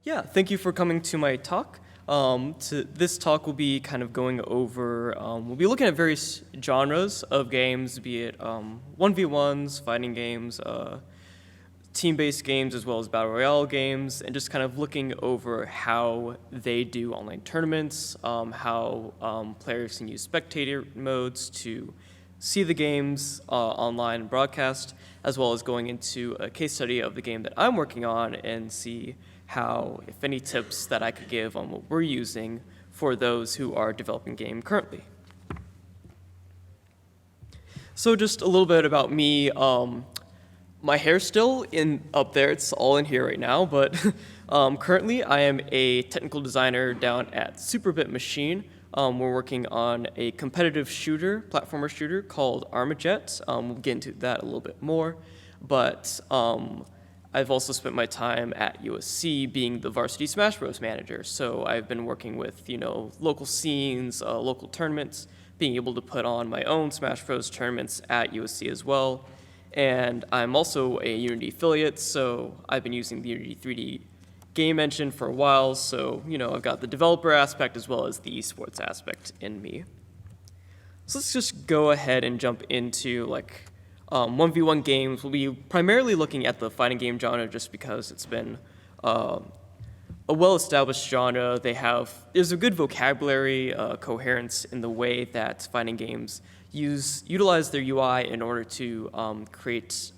Yeah, thank you for coming to my talk. This talk will be kind of going over, we'll be looking at various genres of games, be it 1v1s, fighting games, team-based games, as well as battle royale games, and just kind of looking over how they do online tournaments, how players can use spectator modes to see the games online and broadcast, as well as going into a case study of the game that I'm working on and see how, if any tips that I could give on what we're using for those who are developing game currently. So just a little bit about me. My hair's still up there, it's all in here right now, but currently I am a technical designer down at Superbit Machine. We're working on a competitive platformer shooter called Armajet. We'll get into that a little bit more, but I've also spent my time at USC being the varsity Smash Bros. Manager. So I've been working with, local scenes, local tournaments, being able to put on my own Smash Bros. Tournaments at USC as well. And I'm also a Unity affiliate, so I've been using the Unity 3D game engine for a while. So, I've got the developer aspect as well as the esports aspect in me. So let's just go ahead and jump into 1v1 games. We'll be primarily looking at the fighting game genre just because it's been a well-established genre. There's a good vocabulary, coherence in the way that fighting games utilize their UI in order to create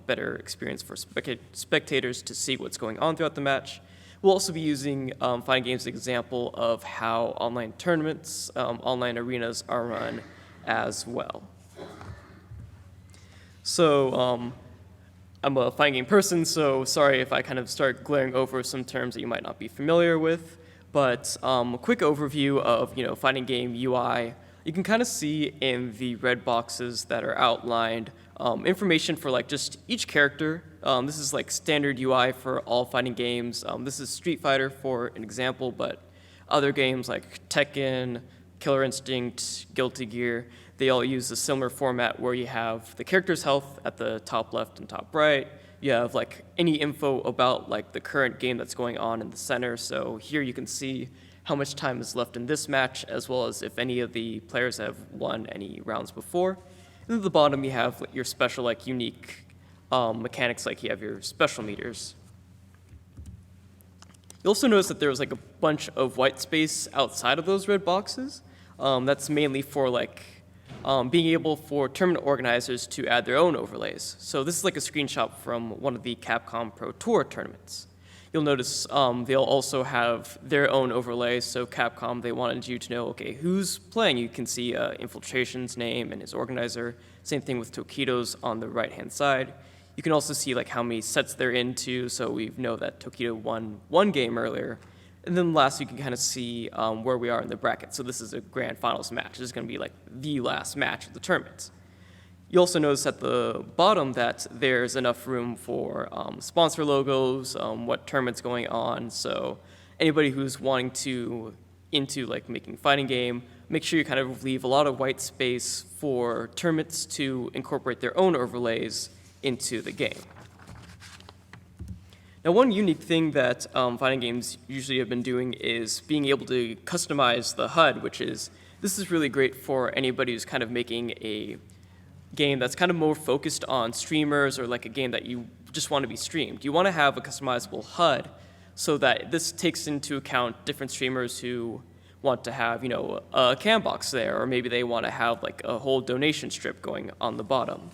better experience for spectators to see what's going on throughout the match. We'll also be using fighting games as an example of how online tournaments, online arenas are run as well. So I'm a fighting game person, so sorry if I kind of start glaring over some terms that you might not be familiar with. But a quick overview of fighting game UI. You can kind of see in the red boxes that are outlined information for just each character. This is standard UI for all fighting games. This is Street Fighter for an example, but other games like Tekken, Killer Instinct, Guilty Gear, they all use a similar format where you have the character's health at the top left and top right. You have any info about the current game that's going on in the center. So here you can see how much time is left in this match, as well as if any of the players have won any rounds before. And at the bottom you have your special unique mechanics, you have your special meters. You'll also notice that there's a bunch of white space outside of those red boxes. That's mainly for being able for tournament organizers to add their own overlays. So this is a screenshot from one of the Capcom Pro Tour tournaments. You'll notice they'll also have their own overlays. So Capcom, they wanted you to know, okay, who's playing. You can see Infiltration's name and his organizer. Same thing with Tokido's on the right-hand side. You can also see how many sets they're into. So we know that Tokido won one game earlier. And then last, you can kind of see where we are in the bracket. So this is a grand finals match. This is going to be the last match of the tournament. You also notice at the bottom that there's enough room for sponsor logos, what tournament's going on. So anybody who's wanting into making fighting game, make sure you kind of leave a lot of white space for tournaments to incorporate their own overlays into the game. Now, one unique thing that fighting games usually have been doing is being able to customize the HUD, this is really great for anybody who's kind of making a game that's kind of more focused on streamers, or a game that you just want to be streamed. You want to have a customizable HUD so that this takes into account different streamers who want to have, a cam box there, or maybe they want to have a whole donation strip going on the bottom.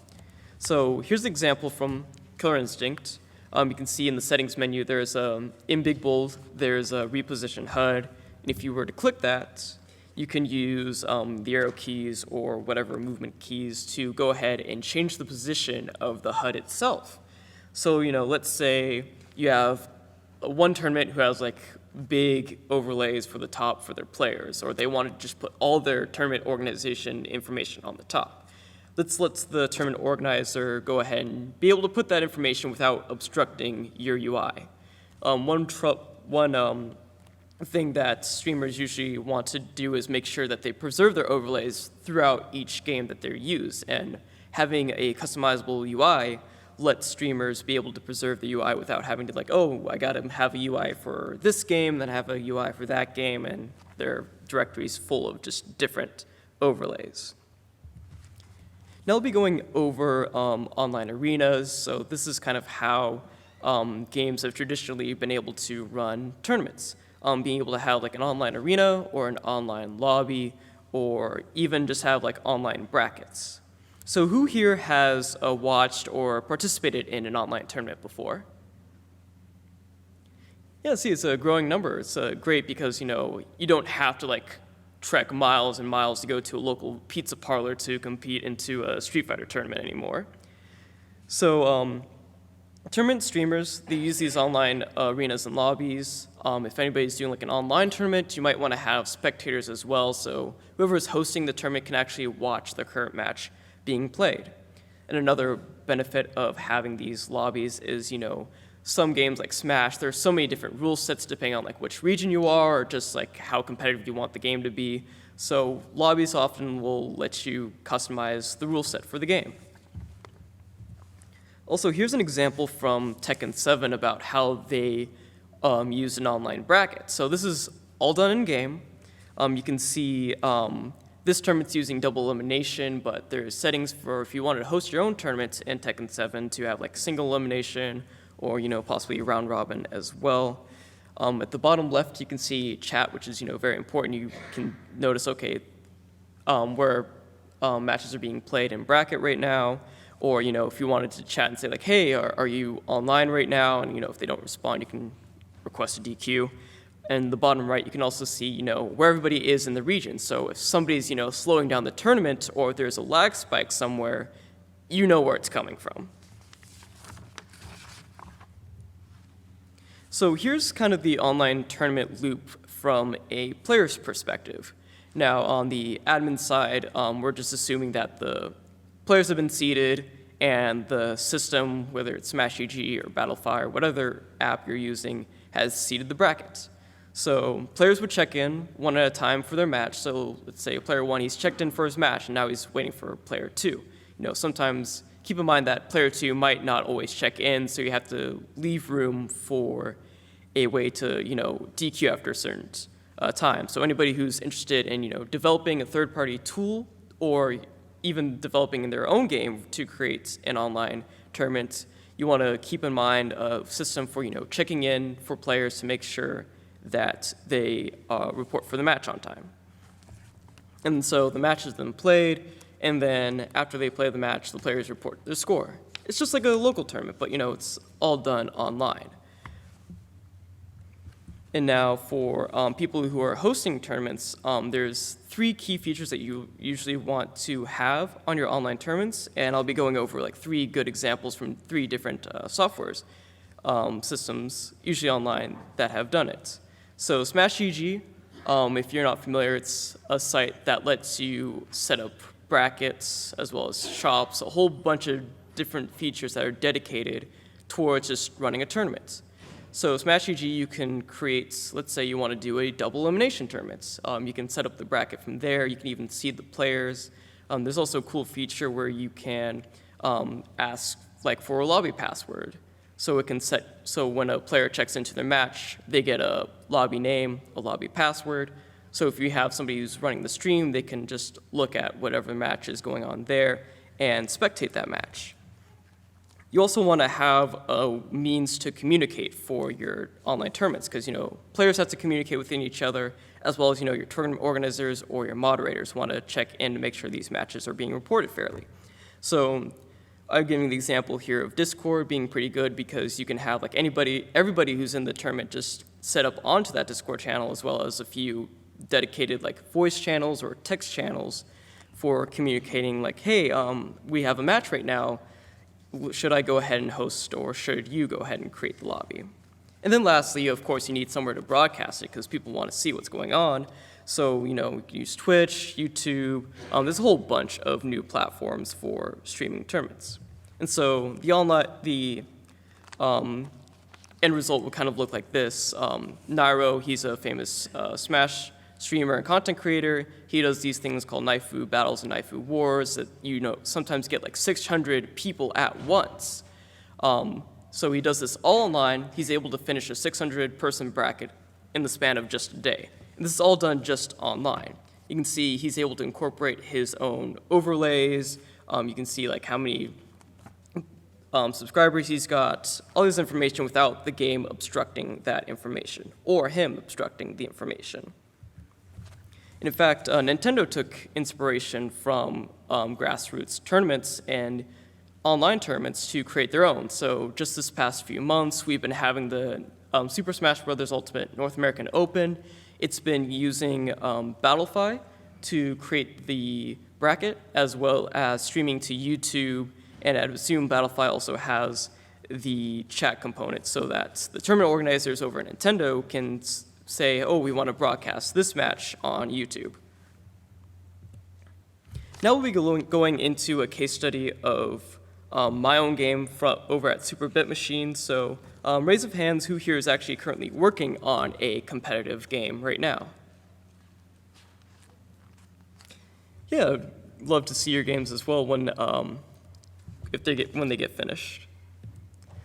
So here's an example from Killer Instinct. You can see in the settings menu, there's in big bold, there's a reposition HUD. And if you were to click that, you can use the arrow keys or whatever movement keys to go ahead and change the position of the HUD itself. So, let's say you have one tournament who has big overlays for the top for their players, or they want to just put all their tournament organization information on the top. This lets the tournament organizer go ahead and be able to put that information without obstructing your UI. One thing that streamers usually want to do is make sure that they preserve their overlays throughout each game that they use. And having a customizable UI let streamers be able to preserve the UI without having to like, oh, I gotta have a UI for this game, then have a UI for that game, and their directories full of just different overlays. Now I'll be going over online arenas. So this is kind of how games have traditionally been able to run tournaments. Being able to have like an online arena or an online lobby, or even just have like online brackets. So who here has watched or participated in an online tournament before? Yeah, see, it's a growing number. It's great because, you know, you don't have to like trek miles and miles to go to a local pizza parlor to compete into a Street Fighter tournament anymore. So tournament streamers, they use these online arenas and lobbies. If anybody's doing like an online tournament, you might want to have spectators as well, so whoever is hosting the tournament can actually watch the current match being played. And another benefit of having these lobbies is, you know, some games like Smash, there's so many different rule sets depending on like which region you are or just like how competitive you want the game to be. So lobbies often will let you customize the rule set for the game. Also, here's an example from Tekken 7 about how they use an online bracket. So this is all done in game. You can see this tournament's using double elimination, but there's settings for if you wanted to host your own tournament in Tekken 7 to have like single elimination or, you know, possibly round robin as well. At the bottom left, you can see chat, which is, you know, very important. You can notice, okay, where matches are being played in bracket right now. Or, you know, if you wanted to chat and say like, hey, are you online right now? And, you know, if they don't respond, you can request a DQ. And the bottom right, you can also see, you know, where everybody is in the region. So if somebody's, you know, slowing down the tournament or if there's a lag spike somewhere, you know where it's coming from. So here's kind of the online tournament loop from a player's perspective. Now, on the admin side, we're just assuming that the players have been seeded and the system, whether it's SmashEG or Battlefy or whatever app you're using, has seeded the brackets. So players would check in one at a time for their match. So let's say player 1, he's checked in for his match and now he's waiting for player 2. You know, sometimes keep in mind that player 2 might not always check in, so you have to leave room for a way to, you know, DQ after a certain time. So anybody who's interested in, you know, developing a third-party tool or even developing in their own game to create an online tournament, you want to keep in mind a system for, you know, checking in for players to make sure that they report for the match on time. And so the match has been played, and then after they play the match, the players report their score. It's just like a local tournament, but, you know, it's all done online. And now for people who are hosting tournaments, there's 3 key features that you usually want to have on your online tournaments, and I'll be going over like 3 good examples from 3 different softwares, systems, usually online, that have done it. So SmashEG, if you're not familiar, it's a site that lets you set up brackets as well as shops, a whole bunch of different features that are dedicated towards just running a tournament. So SmashEG, you can create, let's say you want to do a double elimination tournament. You can set up the bracket from there. You can even seed the players. There's also a cool feature where you can ask like for a lobby password. So it can so when a player checks into their match, they get a lobby name, a lobby password. So if you have somebody who's running the stream, they can just look at whatever match is going on there and spectate that match. You also want to have a means to communicate for your online tournaments because, you know, players have to communicate within each other as well as, you know, your tournament organizers or your moderators want to check in to make sure these matches are being reported fairly. So I'm giving the example here of Discord being pretty good because you can have like everybody who's in the tournament just set up onto that Discord channel as well as a few dedicated like voice channels or text channels for communicating like, hey, we have a match right now. Should I go ahead and host or should you go ahead and create the lobby? And then lastly, of course, you need somewhere to broadcast it because people want to see what's going on. So, you know, you can use Twitch, YouTube. There's a whole bunch of new platforms for streaming tournaments. And so the end result will kind of look like this. Nairo, he's a famous Smash streamer and content creator. He does these things called Naifu Battles and Naifu Wars that, you know, sometimes get like 600 people at once. So he does this all online. He's able to finish a 600-person bracket in the span of just a day. And this is all done just online. You can see he's able to incorporate his own overlays. You can see like how many subscribers he's got, all this information without the game obstructing that information, or him obstructing the information. And in fact, Nintendo took inspiration from grassroots tournaments and online tournaments to create their own. So just this past few months, we've been having the Super Smash Bros. Ultimate North American Open. It's been using Battlefy to create the bracket, as well as streaming to YouTube, and I'd assume Battlefy also has the chat component so that the tournament organizers over at Nintendo can say, oh, we want to broadcast this match on YouTube. Now we'll be going into a case study of my own game over at Super Bit Machine. So raise of hands, who here is actually currently working on a competitive game right now? Yeah, I'd love to see your games as well when they get finished.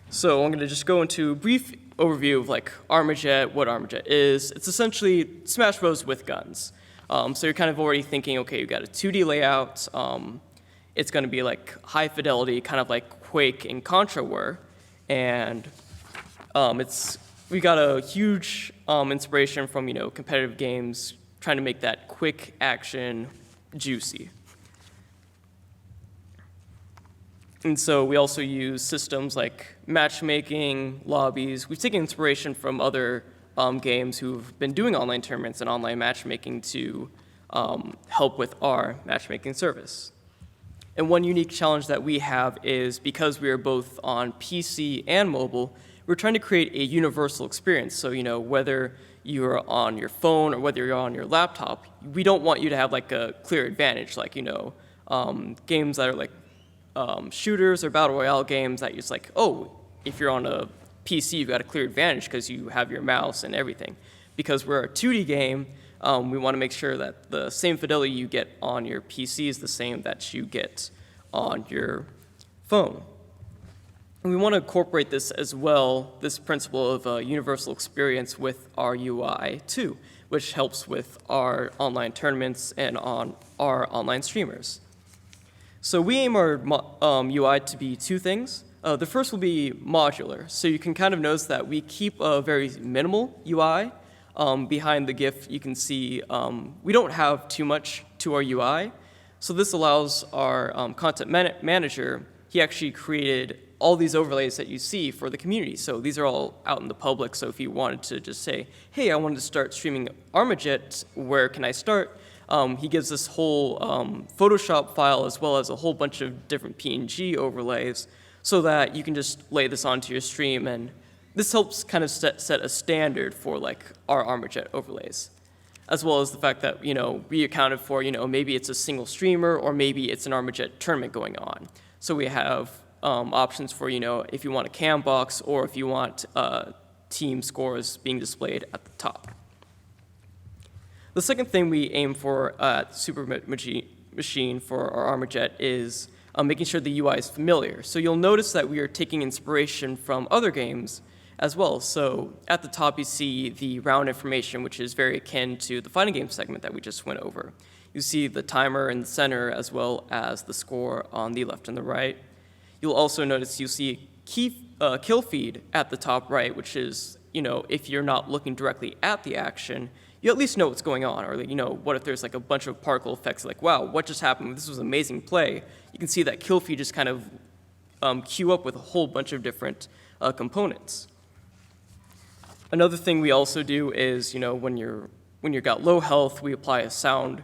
So I'm going to just go into a brief overview of like Armajet, what Armajet is. It's essentially Smash Bros. With guns. So you're kind of already thinking, okay, you've got a 2D layout. It's going to be like high fidelity, kind of like Quake and Contra were. And we got a huge inspiration from, competitive games, trying to make that quick action juicy. And so we also use systems like matchmaking, lobbies. We've taken inspiration from other games who've been doing online tournaments and online matchmaking to help with our matchmaking service. And one unique challenge that we have is because we are both on PC and mobile, we're trying to create a universal experience. So, whether you're on your phone or whether you're on your laptop, we don't want you to have like a clear advantage, like, games that are like shooters or battle royale games that it's like, oh, if you're on a PC, you've got a clear advantage because you have your mouse and everything. Because we're a 2D game, we want to make sure that the same fidelity you get on your PC is the same that you get on your phone. And we want to incorporate this as well, this principle of a universal experience with our UI too, which helps with our online tournaments and on our online streamers. So we aim our UI to be two things. The first will be modular. So you can kind of notice that we keep a very minimal UI. Behind the GIF, you can see we don't have too much to our UI. So this allows our content manager, he actually created all these overlays that you see for the community. So these are all out in the public. So if you wanted to just say, hey, I wanted to start streaming Armajet, where can I start? He gives this whole Photoshop file as well as a whole bunch of different PNG overlays so that you can just lay this onto your stream, and this helps kind of set a standard for like our Armajet overlays, as well as the fact that we accounted for maybe it's a single streamer or maybe it's an Armajet tournament going on. So we have options for if you want a cam box or if you want team scores being displayed at the top. The second thing we aim for at Super Machine for our Armajet is making sure the UI is familiar. So you'll notice that we are taking inspiration from other games as well. So at the top you see the round information, which is very akin to the fighting game segment that we just went over. You see the timer in the center as well as the score on the left and the right. You'll also notice you'll see kill feed at the top right, which is, if you're not looking directly at the action, you at least know what's going on. Or, what if there's like a bunch of particle effects, like, wow, what just happened? This was an amazing play. You can see that kill feed just kind of queue up with a whole bunch of different components. Another thing we also do is, when you've got low health, we apply a sound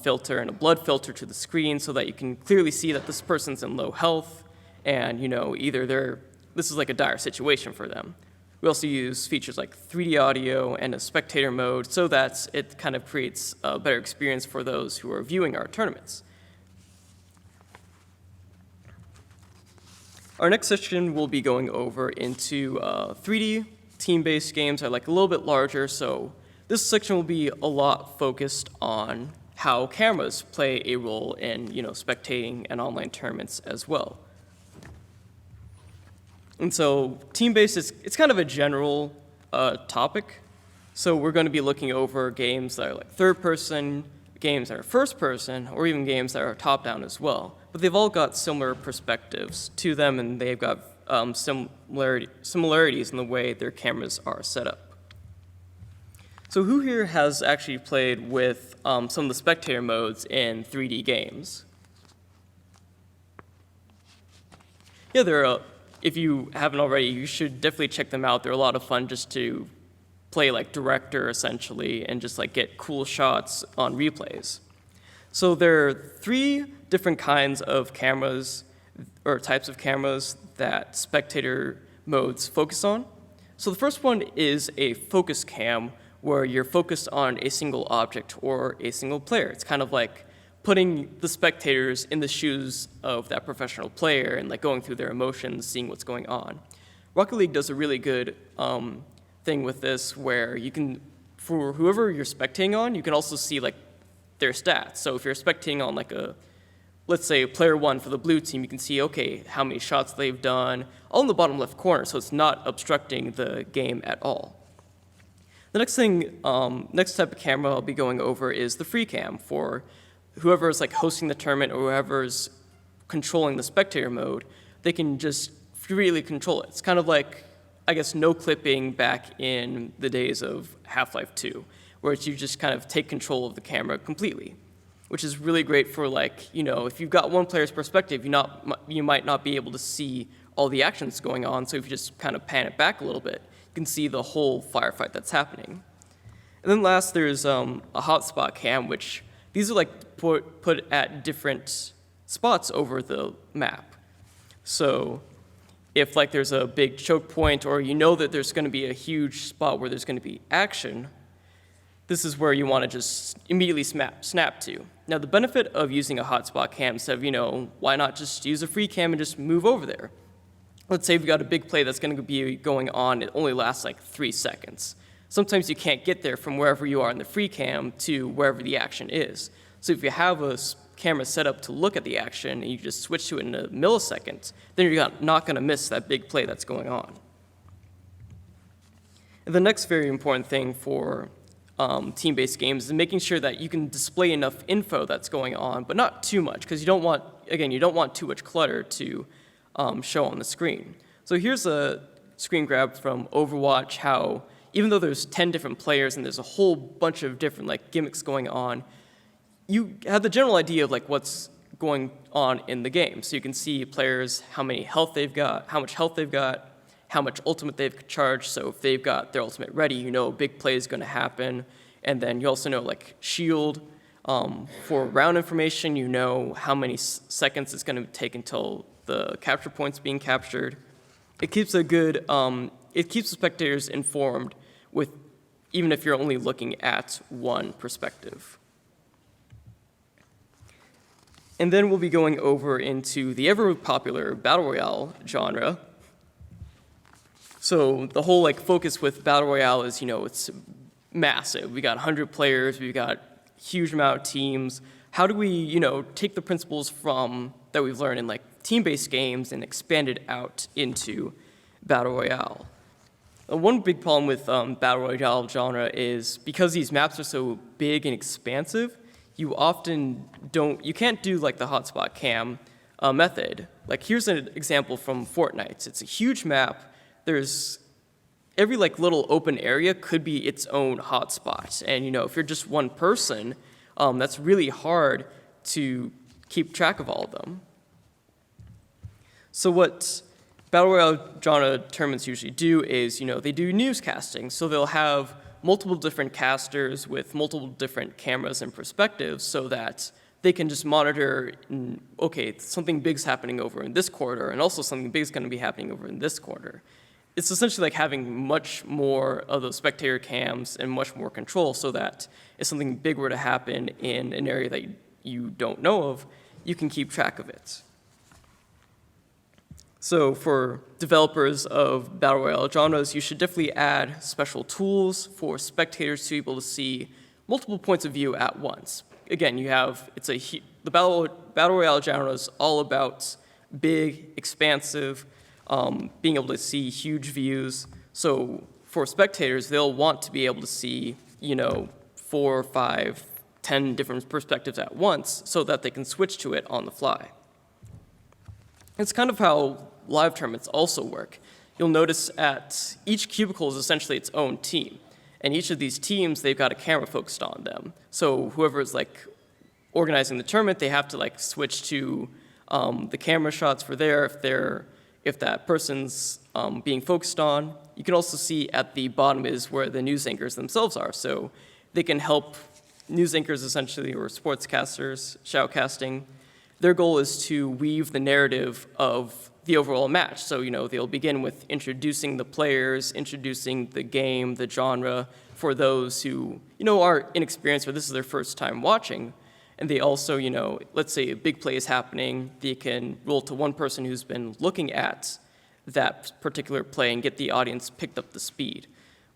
filter and a blood filter to the screen so that you can clearly see that this person's in low health and, either this is like a dire situation for them. We also use features like 3D audio and a spectator mode so that it kind of creates a better experience for those who are viewing our tournaments. Our next section will be going over into 3D team-based games that are like a little bit larger, so this section will be a lot focused on how cameras play a role in spectating and online tournaments as well. And so team-based, it's kind of a general topic. So we're going to be looking over games that are like third-person, games that are first-person, or even games that are top-down as well. But they've all got similar perspectives to them, and they've got similarities in the way their cameras are set up. So who here has actually played with some of the spectator modes in 3D games? Yeah, if you haven't already, you should definitely check them out. They're a lot of fun just to play like director essentially and just like get cool shots on replays. So there are 3 different kinds of cameras or types of cameras that spectator modes focus on. So the first one is a focus cam where you're focused on a single object or a single player. It's kind of like putting the spectators in the shoes of that professional player and like going through their emotions, seeing what's going on. Rocket League does a really good thing with this where you can, for whoever you're spectating on, you can also see like their stats. So if you're spectating on like let's say player 1 for the blue team, you can see, okay, how many shots they've done, all in the bottom left corner, so it's not obstructing the game at all. The next type of camera I'll be going over is the free cam for whoever is like hosting the tournament or whoever's controlling the spectator mode. They can just freely control it. It's kind of like, I guess, no clipping back in the days of Half-Life 2, where you just kind of take control of the camera completely, which is really great for like, if you've got one player's perspective, you might not be able to see all the actions going on, so if you just kind of pan it back a little bit, you can see the whole firefight that's happening. And then last, there's a hotspot cam, which these are like put at different spots over the map. So if like there's a big choke point or that there's going to be a huge spot where there's going to be action, this is where you want to just immediately snap to. Now the benefit of using a hotspot cam instead of, why not just use a free cam and just move over there? Let's say we've got a big play that's going to be going on, it only lasts like 3 seconds. Sometimes you can't get there from wherever you are in the free cam to wherever the action is. So if you have a camera set up to look at the action and you just switch to it in a millisecond, then you're not going to miss that big play that's going on. And the next very important thing for team-based games is making sure that you can display enough info that's going on, but not too much, because you don't want too much clutter to show on the screen. So here's a screen grab from Overwatch, how even though there's 10 different players and there's a whole bunch of different like gimmicks going on, you have the general idea of like what's going on in the game. So you can see players, how much health they've got, how much ultimate they've charged. So if they've got their ultimate ready, a big play is going to happen. And then you also know like shield. For round information, how many seconds it's going to take until the capture point's being captured. It keeps it keeps the spectators informed even if you're only looking at one perspective. And then we'll be going over into the ever-popular Battle Royale genre. So the whole focus with Battle Royale is, it's massive. We got 100 players, we've got huge amount of teams. How do we, take the principles that we've learned in team-based games and expand it out into Battle Royale? One big problem with Battle Royale genre is because these maps are so big and expansive, you can't do the hotspot cam method. Here's an example from Fortnite. It's a huge map. There's every little open area could be its own hotspot. And if you're just one person, that's really hard to keep track of all of them. So what Battle Royale genre tournaments usually do is, they do newscasting. So they'll have multiple different casters with multiple different cameras and perspectives so that they can just monitor, okay, something big's happening over in this quarter, and also something big's going to be happening over in this quarter. It's essentially like having much more of those spectator cams and much more control so that if something big were to happen in an area that you don't know of, you can keep track of it. So for developers of Battle Royale genres, you should definitely add special tools for spectators to be able to see multiple points of view at once. Again, the Battle Royale genre is all about big, expansive being able to see huge views. So for spectators, they'll want to be able to see, 4, 5, 10 different perspectives at once so that they can switch to it on the fly. It's kind of how live tournaments also work. You'll notice at each cubicle is essentially its own team. And each of these teams, they've got a camera focused on them. So whoever is organizing the tournament, they have to switch to the camera shots for if that person's being focused on. You can also see at the bottom is where the news anchors themselves are. So they can help news anchors essentially, or sportscasters, shoutcasting. Their goal is to weave the narrative of the overall match. So, they'll begin with introducing the players, introducing the game, the genre, for those who, are inexperienced or this is their first time watching. And they also, let's say a big play is happening, they can roll to one person who's been looking at that particular play and get the audience picked up to speed.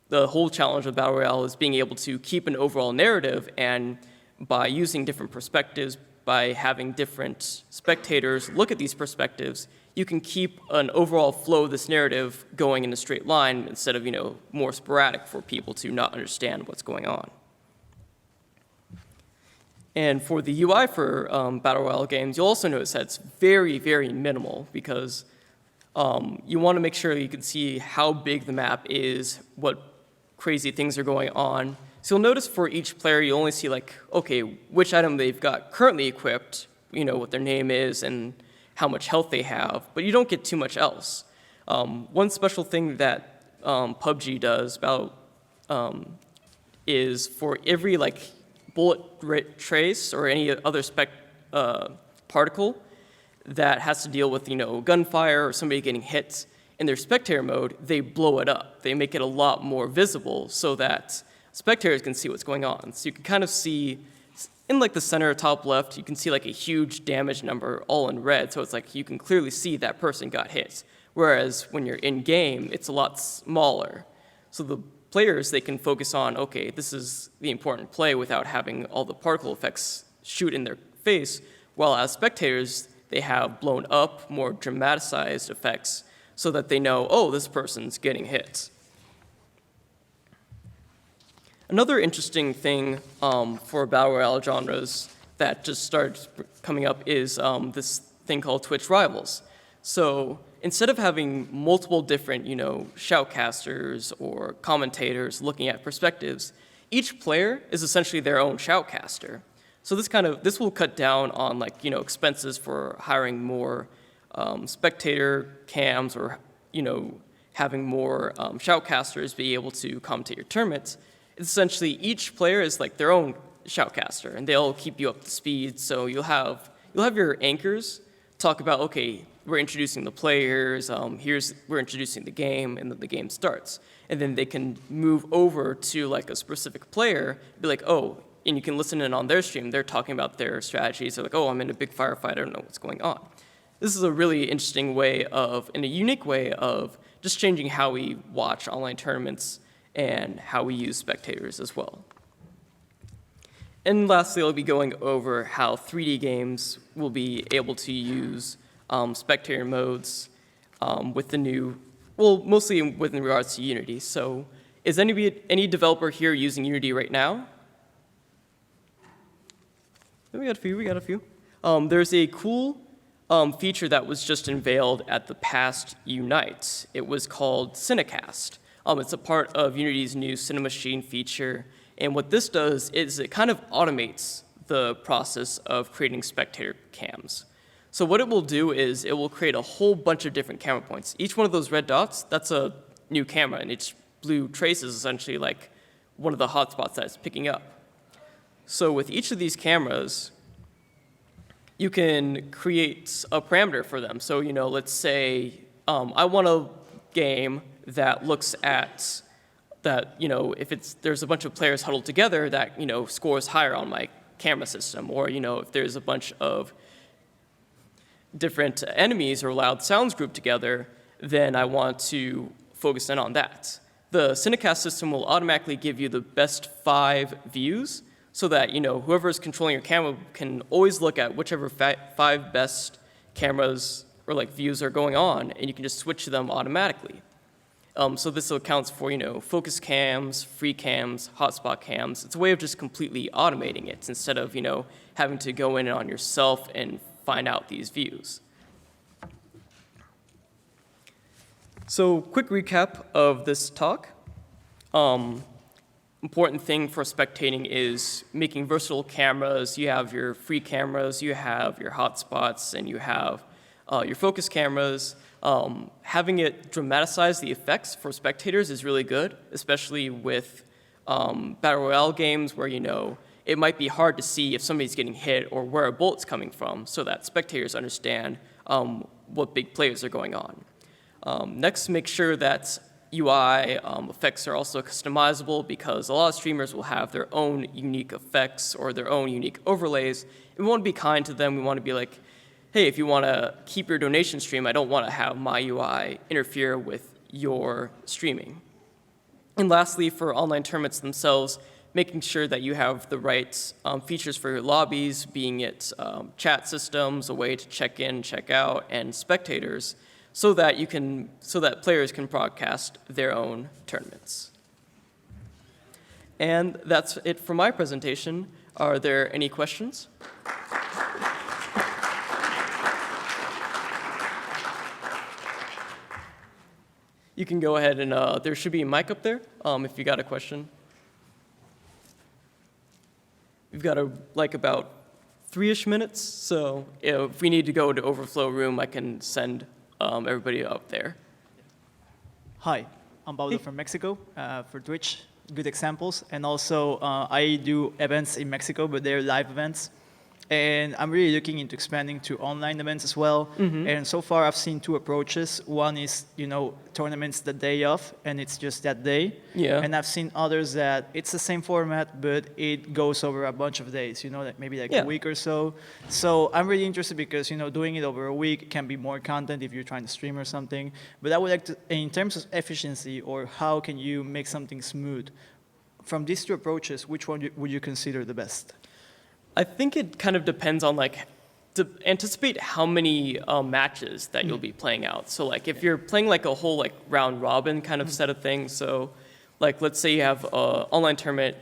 The whole challenge of Battle Royale is being able to keep an overall narrative, and by using different perspectives, by having different spectators look at these perspectives, you can keep an overall flow of this narrative going in a straight line instead of, more sporadic for people to not understand what's going on. And for the UI for Battle Royale games, you'll also notice that it's very, very minimal because you want to make sure you can see how big the map is, what crazy things are going on. So you'll notice for each player, you only see which item they've got currently equipped, what their name is and how much health they have, but you don't get too much else. One special thing that PUBG does is for every bullet trace or any other particle that has to deal with gunfire or somebody getting hit, in their spectator mode, they blow it up. They make it a lot more visible so that spectators can see what's going on. So you can kind of see in the center top left, you can see a huge damage number all in red. So it's you can clearly see that person got hit. Whereas when you're in game, it's a lot smaller. So the players, they can focus on, okay, this is the important play without having all the particle effects shoot in their face. While as spectators, they have blown up, more dramatized effects so that they know, oh, this person's getting hit. Another interesting thing for Battle Royale genres that just started coming up is this thing called Twitch Rivals. So instead of having multiple different, shoutcasters or commentators looking at perspectives, each player is essentially their own shoutcaster. So this will cut down on expenses for hiring more spectator cams or having more shoutcasters be able to commentate your tournaments. It's essentially each player is their own shoutcaster, and they'll keep you up to speed. So you'll have your anchors talk about, okay, we're introducing the players, we're introducing the game, and then the game starts. And then they can move over to a specific player, be oh, and you can listen in on their stream. They're talking about their strategies. They're oh, I'm in a big firefight, I don't know what's going on. This is a really interesting way and a unique way of just changing how we watch online tournaments and how we use spectators as well. And lastly, I'll be going over how 3D games will be able to use spectator modes with the new, mostly within regards to Unity. So is any developer here using Unity right now? We got a few. There's a cool feature that was just unveiled at the past Unite. It was called Cinecast. It's a part of Unity's new Cinemachine feature. And what this does is it kind of automates the process of creating spectator cams. So what it will do is it will create a whole bunch of different camera points. Each one of those red dots, that's a new camera, and each blue trace is essentially one of the hotspots that it's picking up. So with each of these cameras, you can create a parameter for them. So, let's say I want a game that looks at that, if there's a bunch of players huddled together that, scores higher on my camera system, or, if there's a bunch of different enemies or loud sounds grouped together, then I want to focus in on that. The Cinecast system will automatically give you the best 5 views so that, whoever's controlling your camera can always look at whichever 5 best cameras or like views are going on, and you can just switch to them automatically. So this accounts for, focus cams, free cams, hotspot cams. It's a way of just completely automating it instead of, having to go in on yourself and find out these views. So quick recap of this talk. Important thing for spectating is making versatile cameras. You have your free cameras, you have your hotspots, and you have your focus cameras. Having it dramatize the effects for spectators is really good, especially with Battle Royale games where, it might be hard to see if somebody's getting hit or where a bullet's coming from so that spectators understand what big plays are going on. Next, make sure that UI effects are also customizable because a lot of streamers will have their own unique effects or their own unique overlays. And we want to be kind to them. We want to be like, hey, if you want to keep your donation stream, I don't want to have my UI interfere with your streaming. And lastly, for online tournaments themselves, making sure that you have the right features for your lobbies, being it chat systems, a way to check in, check out, and spectators, so that players can broadcast their own tournaments. And that's it for my presentation. Are there any questions? You can go ahead and there should be a mic up there if you got a question. We've got about 3-ish minutes, so if we need to go to overflow room, I can send everybody up there. Hi, I'm Baudo from Mexico for Twitch. Good examples. And also, I do events in Mexico, but they're live events. And I'm really looking into expanding to online events as well. Mm-hmm. And so far, I've seen 2 approaches. One is, tournaments the day of, and it's just that day. Yeah. And I've seen others that it's the same format, but it goes over a bunch of days, maybe a week or so. So I'm really interested because, doing it over a week can be more content if you're trying to stream or something. But I would like to, in terms of efficiency or how can you make something smooth, from these 2 approaches, which one would you consider the best? I think it kind of depends on to anticipate how many matches that you'll be playing out. So if you're playing a whole round robin kind of set of things, so let's say you have an online tournament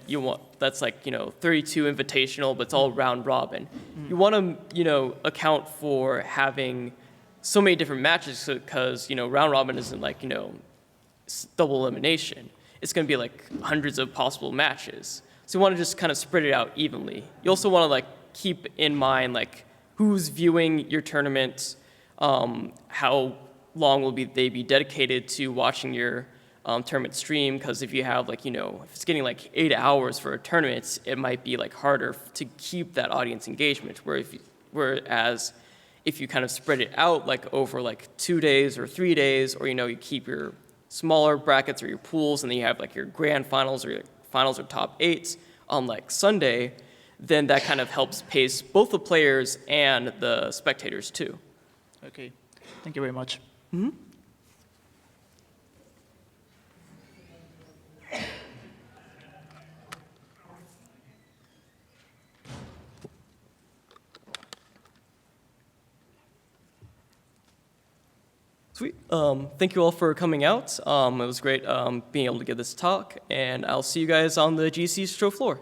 that's 32 invitational, but it's all round robin. You want to account for having so many different matches because round robin isn't double elimination. It's going to be hundreds of possible matches. So you want to just kind of spread it out evenly. You also want to keep in mind who's viewing your tournament, how long will they be dedicated to watching your tournament stream? Because if you have if it's getting 8 hours for a tournament, it might be harder to keep that audience engagement. Whereas if you kind of spread it out over 2 days or 3 days, or you keep your smaller brackets or your pools, and then you have your grand finals or your finals or top 8s on Sunday, then that kind of helps pace both the players and the spectators too. Okay, thank you very much. Mm-hmm. Sweet. Thank you all for coming out. It was great being able to give this talk, and I'll see you guys on the GC show floor.